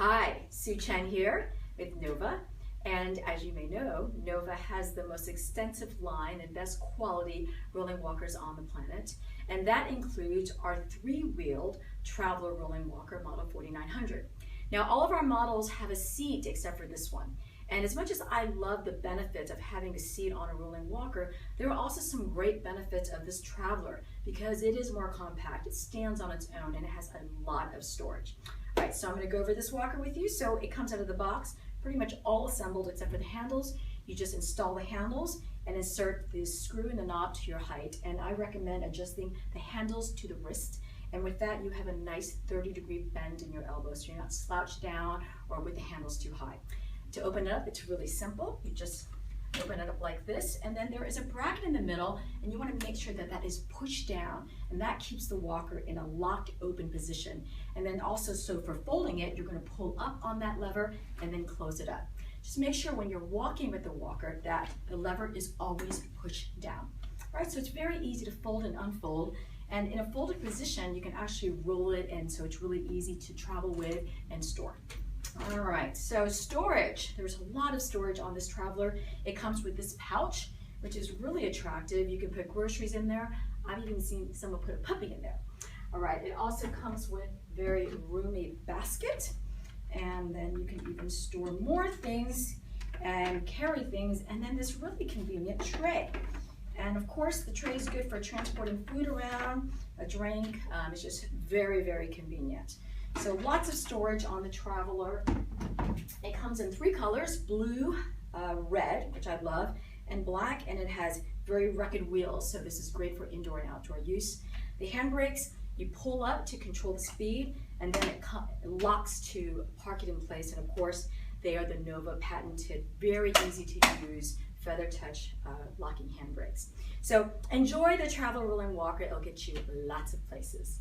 Hi, Sue Chen here with Nova, and as you may know, Nova has the most extensive line and best quality rolling walkers on the planet, and that includes our three-wheeled Traveler Rolling Walker Model 4900. Now, all of our models have a seat except for this one, and as much as I love the benefits of having a seat on a rolling walker, there are also some great benefits of this Traveler because it is more compact, it stands on its own, and it has a lot of storage. All right, so I'm going to go over this walker with you. So it comes out of the box, pretty much all assembled except for the handles. You just install the handles and insert the screw in the knob to your height. And I recommend adjusting the handles to the wrist. And with that, you have a nice 30-degree bend in your elbow, so you're not slouched down or with the handles too high. To open it up, it's really simple. You just open it up like this, and then there is a bracket in the middle, and you want to make sure that that is pushed down, and that keeps the walker in a locked open position. And then also, so for folding it, you're going to pull up on that lever and then close it up. Just make sure when you're walking with the walker that the lever is always pushed down. All right, so it's very easy to fold and unfold, and in a folded position, you can actually roll it in, so it's really easy to travel with and store. All right, so storage. There's a lot of storage on this Traveler. It comes with this pouch, which is really attractive. You can put groceries in there. I've even seen someone put a puppy in there. All right, it also comes with very roomy basket, and then you can even store more things and carry things, and then this really convenient tray. And of course, the tray is good for transporting food around, a drink. It's just very, very convenient. So lots of storage on the Traveler. It comes in three colors, blue, red, which I love, and black, and it has very rugged wheels, so this is great for indoor and outdoor use. The handbrakes, you pull up to control the speed, and then it locks to park it in place, and of course, they are the Nova patented, very easy to use, feather touch locking handbrakes. So enjoy the Traveler Rolling Walker, it'll get you lots of places.